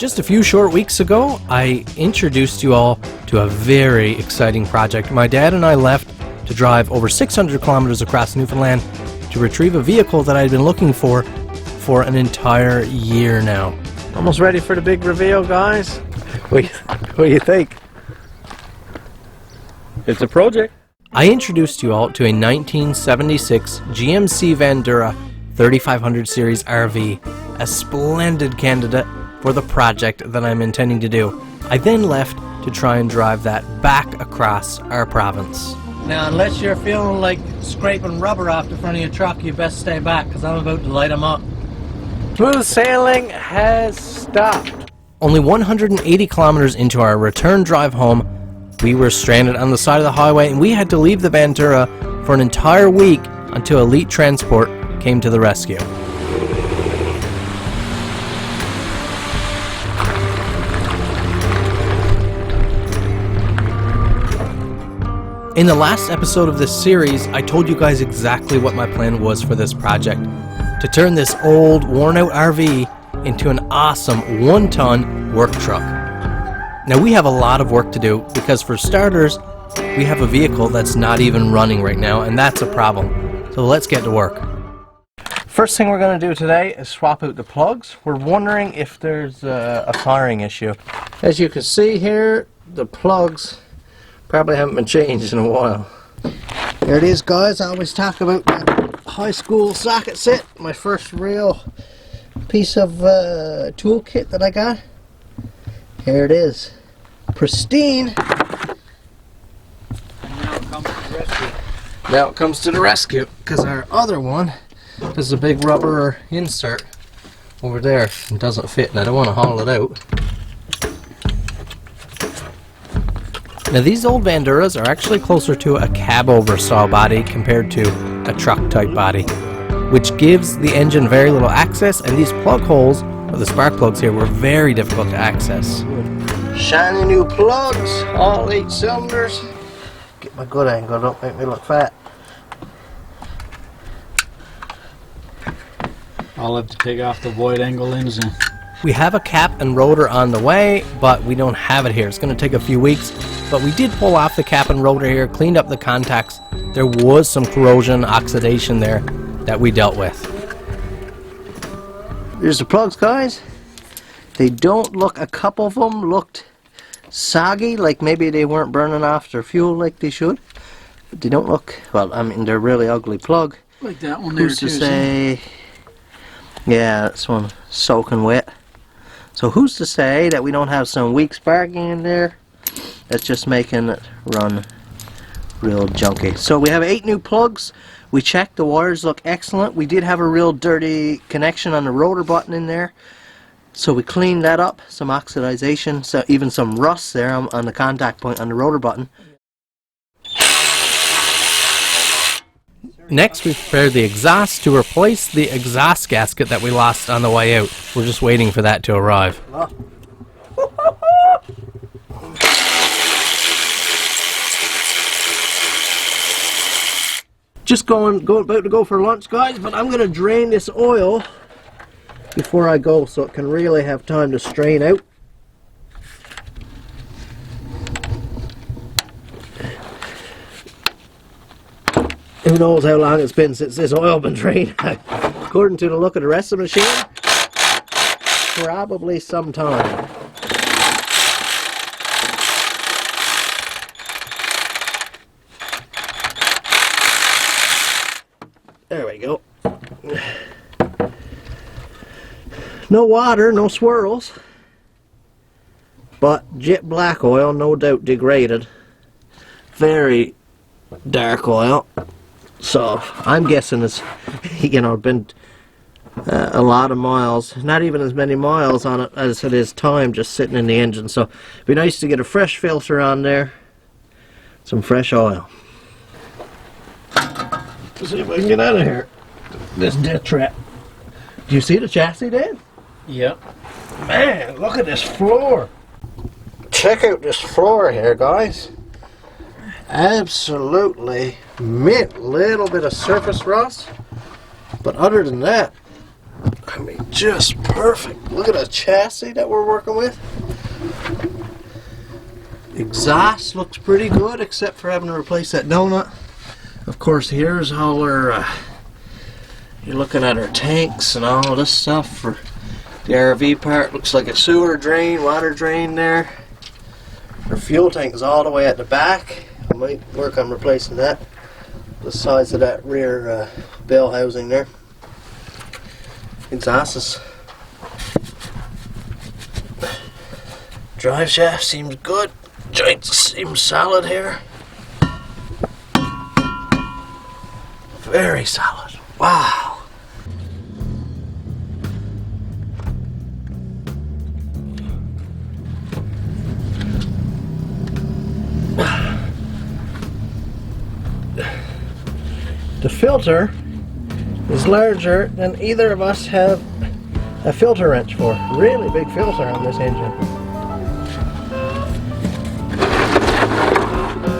Just a few short weeks ago, I introduced you all to a very exciting project. My dad and I left to drive over 600 kilometers across Newfoundland to retrieve a vehicle that I'd been looking for an entire year now. Almost ready for the big reveal, guys? What do you think? It's a project. I introduced you all to a 1976 GMC Vandura 3500 series RV, a splendid candidate for the project that I'm intending to do. I then left to try and drive that back across our province. Now, unless you're feeling like scraping rubber off the front of your truck, you best stay back, because I'm about to light them up. Smooth sailing has stopped. Only 180 kilometers into our return drive home, we were stranded on the side of the highway, and we had to leave the Vandura for an entire week until Elite Transport came to the rescue. In the last episode of this series, I told you guys exactly what my plan was for this project. To turn this old, worn-out RV into an awesome 1-ton work truck. Now we have a lot of work to do because for starters, we have a vehicle that's not even running right now, and that's a problem. So let's get to work. First thing we're going to do today is swap out the plugs. We're wondering if there's a firing issue. As you can see here, the plugs probably haven't been changed in a while. There it is, guys. I always talk about that high school socket set. My first real piece of toolkit that I got. Here it is. Pristine. Now it comes to the rescue. Because our other one is a big rubber insert over there. It doesn't fit and I don't want to haul it out. Now these old Vanduras are actually closer to a cab over saw body compared to a truck type body, which gives the engine very little access, and these plug holes, or the spark plugs here, were very difficult to access. Shiny new plugs, all 8 cylinders. Get my good angle, don't make me look fat. I'll have to take off the void angle lens then. We have a cap and rotor on the way, but we don't have it here. It's going to take a few weeks, but we did pull off the cap and rotor here, cleaned up the contacts. There was some corrosion, oxidation there that we dealt with. Here's the plugs, guys. They don't look, a couple of them looked soggy, like maybe they weren't burning off their fuel like they should. But they don't look, well, I mean, they're a really ugly plug. Like that one there. Who's to say? Yeah, this one soaking wet. So who's to say that we don't have some weak sparking in there that's just making it run real junky. So we have 8 new plugs. We checked, the wires look excellent. We did have a real dirty connection on the rotor button in there. So we cleaned that up, some oxidization, so even some rust there on the contact point on the rotor button. Next, we prepared the exhaust to replace the exhaust gasket that we lost on the way out. We're just waiting for that to arrive. Just about to go for lunch, guys, but I'm going to drain this oil before I go so it can really have time to strain out. Who knows how long it's been since this oil been drained. According to the look of the rest of the machine, probably some time. There we go. No water, no swirls, but jet black oil, no doubt degraded. Very dark oil. So I'm guessing it's, you know, been a lot of miles, not even as many miles on it as it is time just sitting in the engine. So it'd be nice to get a fresh filter on there, some fresh oil. Let's see if I can get out of here. This death trap. Do you see the chassis, Dan? Yep. Man, look at this floor. Check out this floor here, guys. Absolutely mint. Little bit of surface rust, but other than that, I mean, just perfect. Look at the chassis that we're working with. Exhaust looks pretty good, except for having to replace that donut. Of course, here's how we're you're looking at our tanks and all this stuff for the RV part. Looks like a sewer drain, water drain there. Our fuel tank is all the way at the back. I might work on replacing that. The size of that rear bell housing there. Exhaust is. Drive shaft seems good. Joints seem solid here. Very solid. Wow. The filter is larger than either of us have a filter wrench for. Really big filter on this engine.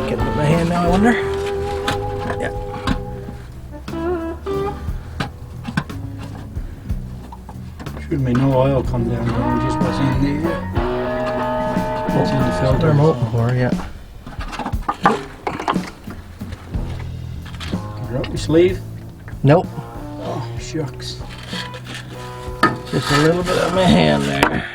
Get it in my hand now, I wonder. Yeah. Should be no oil come down there, just what's in there. What's in the filter? I'm hoping for, yeah. Drop your sleeve. Nope. Oh, shucks. Just a little bit of my hand there.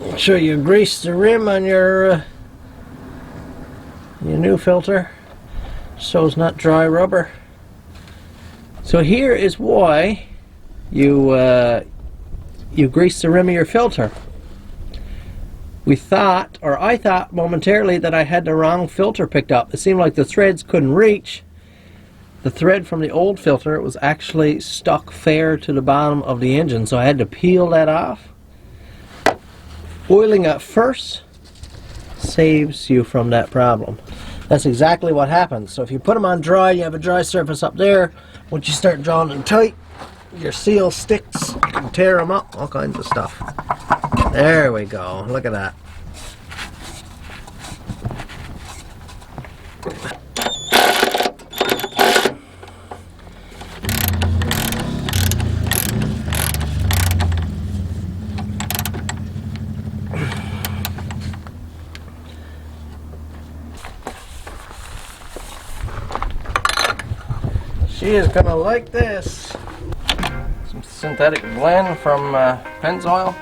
Make sure you grease the rim on your new filter so it's not dry rubber. So here is why you grease the rim of your filter. We thought, or I thought momentarily, that I had the wrong filter picked up. It seemed like the threads couldn't reach. The thread from the old filter was actually stuck fair to the bottom of the engine, so I had to peel that off. Oiling it first saves you from that problem. That's exactly what happens. So if you put them on dry, you have a dry surface up there. Once you start drawing them tight, your seal sticks, you can tear them up, all kinds of stuff. There we go. Look at that. She is gonna like this. Some synthetic blend from Pennzoil.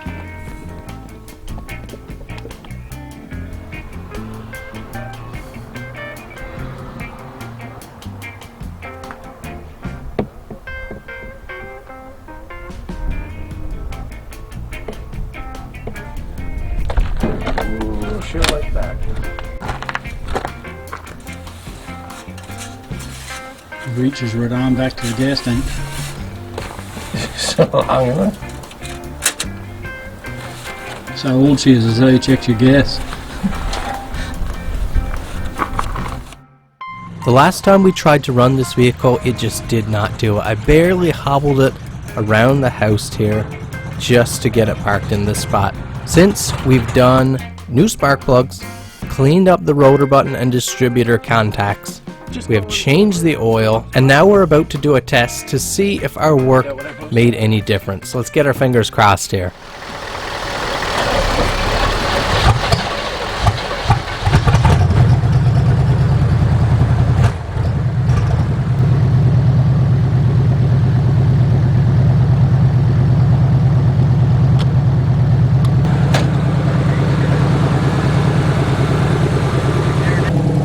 Ooh, she'll like that. Reaches right on back to the gas tank. So long, isn't it? So how old she is how you checked your gas. The last time we tried to run this vehicle, it just did not do it. I barely hobbled it around the house here just to get it parked in this spot. Since we've done new spark plugs, cleaned up the rotor button and distributor contacts, we have changed the oil, and now we're about to do a test to see if our work made any difference. Let's get our fingers crossed here.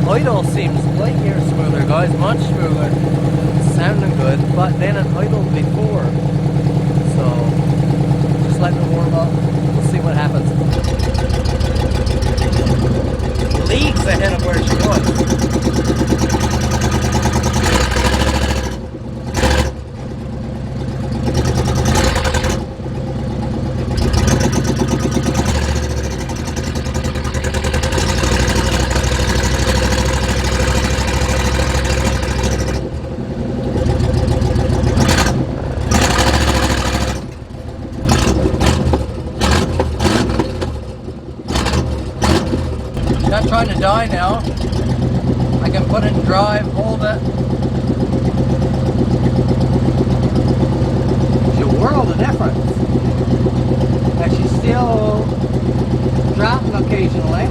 Idle seems light years smoother, guys, much smoother. Sounding good, but then it idled before. So, just let it warm up. We'll see what happens. Leagues ahead of where she was. Not trying to die now. I can put it in drive, hold it. It's a world of difference. And she's still dropping occasionally.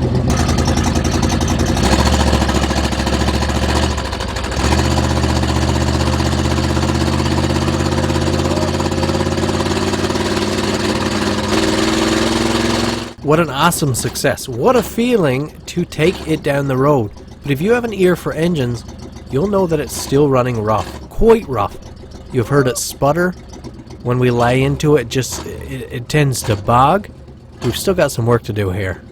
What an awesome success. What a feeling to take it down the road. But if you have an ear for engines, you'll know that it's still running rough. Quite rough. You've heard it sputter. When we lay into it, it tends to bog. We've still got some work to do here.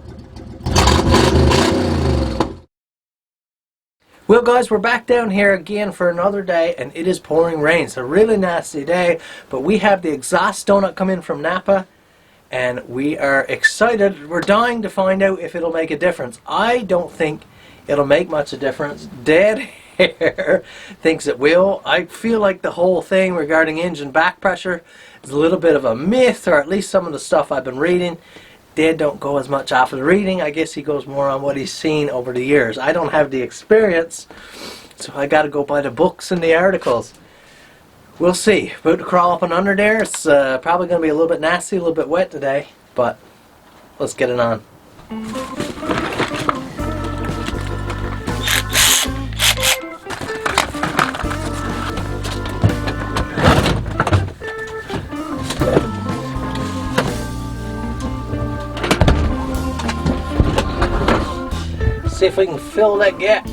Well guys, we're back down here again for another day, and it is pouring rain. It's a really nasty day, but we have the exhaust donut come in from Napa, and we are excited. We're dying to find out if it'll make a difference. I don't think it'll make much of a difference. Dead Hair thinks it will. I feel like the whole thing regarding engine back pressure is a little bit of a myth, or at least some of the stuff I've been reading. Dad don't go as much off of the reading. I guess he goes more on what he's seen over the years. I don't have the experience, so I got to go by the books and the articles. We'll see. About to crawl up and under there. It's probably going to be a little bit nasty, a little bit wet today, but let's get it on. See if we can fill that gap.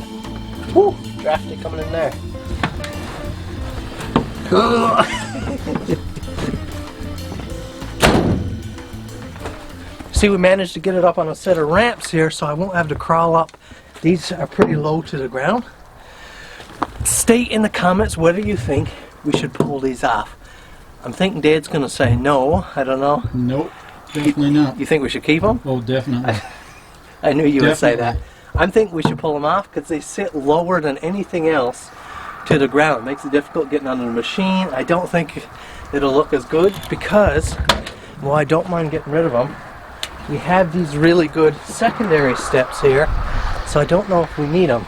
Woo! Drafty coming in there. See, we managed to get it up on a set of ramps here, so I won't have to crawl up. These are pretty low to the ground. State in the comments whether you think we should pull these off. I'm thinking Dad's going to say no. I don't know. Nope, definitely not. You think we should keep them? Oh, definitely. I knew you would say that. Definitely. I'm thinking we should pull them off because they sit lower than anything else to the ground. It makes it difficult getting under the machine. I don't think it'll look as good because, well, I don't mind getting rid of them. We have these really good secondary steps here, so I don't know if we need them.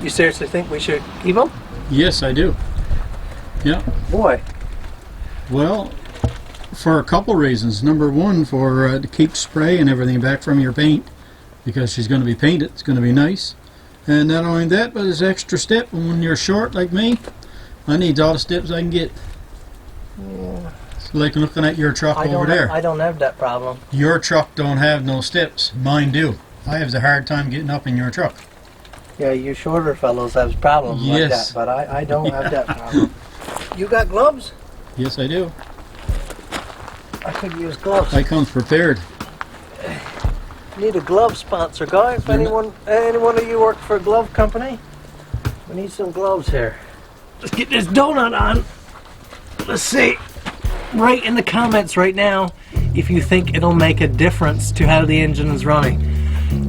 You seriously think we should keep them? Yes, I do. Yeah. Boy. Well, for a couple reasons. Number one, for to keep spray and everything back from your paint, because she's going to be painted. It's going to be nice. And not only that, but there's extra step. And when you're short like me, I need all the steps I can get. Yeah. It's like looking at your truck over there. I don't have that problem. Your truck don't have no steps. Mine do. I have a hard time getting up in your truck. Yeah, you shorter fellows have problems like that, but I don't have that problem. You got gloves? Yes, I do. I could use gloves. I come prepared. Need a glove sponsor, guys. If any one of you work for a glove company, we need some gloves here. Let's get this donut on. Let's see. Write in the comments right now if you think it'll make a difference to how the engine is running.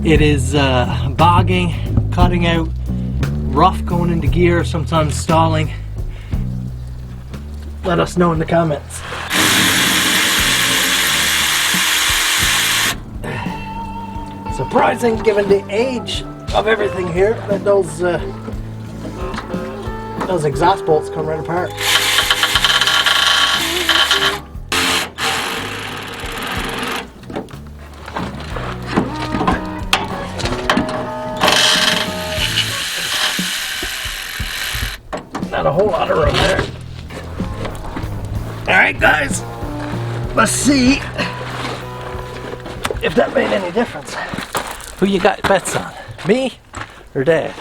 It is bogging, cutting out, rough going into gear, sometimes stalling. Let us know in the comments. Surprising given the age of everything here that those exhaust bolts come right apart. Not a whole lot of room there. Alright guys, let's see if that made any difference. Who you got bets on? Me or Dad?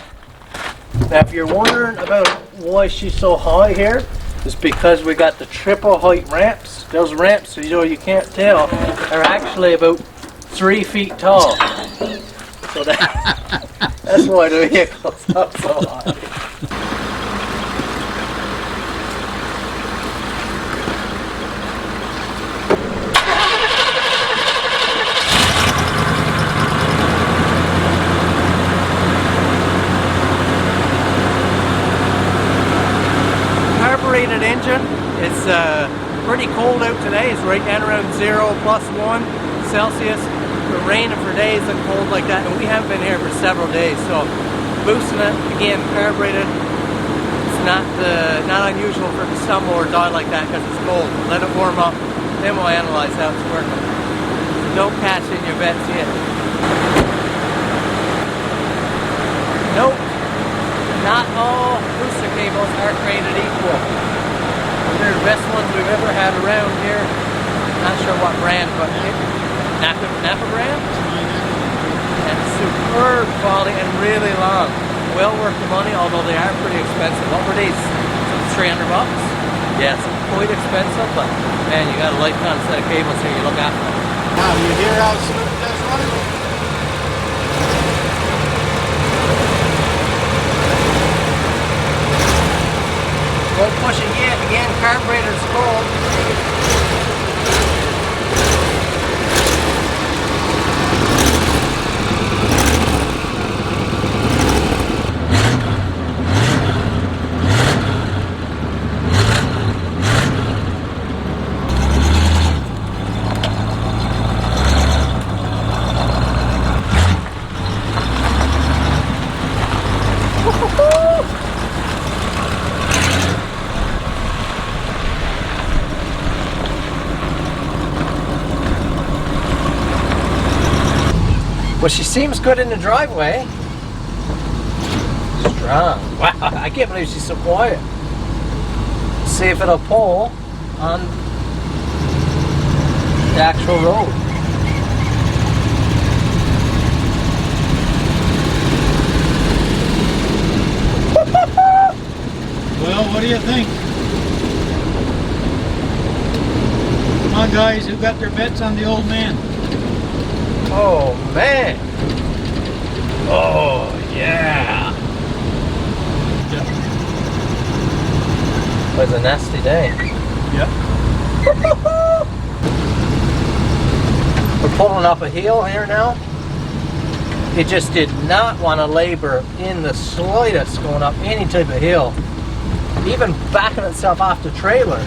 Now if you're wondering about why she's so high here, it's because we got the triple height ramps. Those ramps, you can't tell, are actually about 3 feet tall. So that's why the vehicle's up so high. Engine. It's pretty cold out today. It's right down around 0+1 Celsius. It's been raining for days and cold like that, and we haven't been here for several days, so boosting it, again, carbureted. It's not unusual for it to stumble or die like that because it's cold. Let it warm up, then we'll analyze how it's working. So don't cash in your bets yet. Nope, not all booster cables are created equal. They're the best ones we've ever had around here. Not sure what brand, but Napa brand? And superb quality and really long. Well worth the money, although they are pretty expensive. What were these? 300 bucks? Yes, quite expensive, but man, you got a lifetime set of cables here, you look after them. Now, you hear how smooth that's running? Won't push it yet. Again, carburetor's cold. Well, she seems good in the driveway. Strong. Wow, I can't believe she's so quiet. See if it'll pull on the actual road. Well, what do you think? Come on, guys, who got their bets on the old man? Oh, man. Oh, yeah. It was a nasty day. Yep. We're pulling up a hill here now. It just did not want to labor in the slightest going up any type of hill. Even backing itself off the trailer.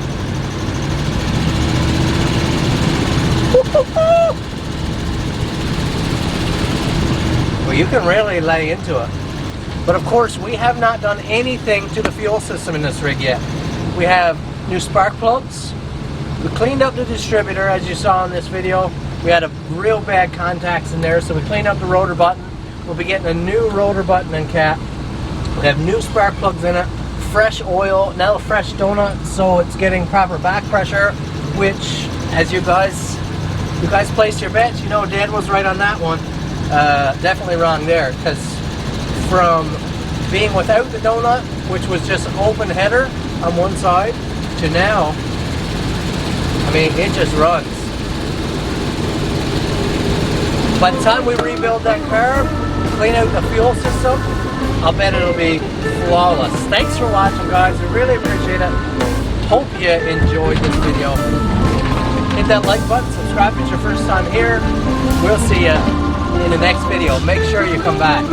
Well, you can really lay into it. But of course, we have not done anything to the fuel system in this rig yet. We have new spark plugs. We cleaned up the distributor, as you saw in this video. We had a real bad contacts in there, so we cleaned up the rotor button. We'll be getting a new rotor button and cap. We have new spark plugs in it, fresh oil, now a fresh donut, so it's getting proper back pressure, which, as you guys placed your bets, you know Dad was right on that one. Definitely wrong there, because from being without the donut, which was just an open header on one side, to now, I mean, it just runs. By the time we rebuild that carb, clean out the fuel system, I'll bet it'll be flawless. Thanks for watching, guys. We really appreciate it. Hope you enjoyed this video. Hit that like button, subscribe if it's your first time here. We'll see you in the next video. Make sure you come back.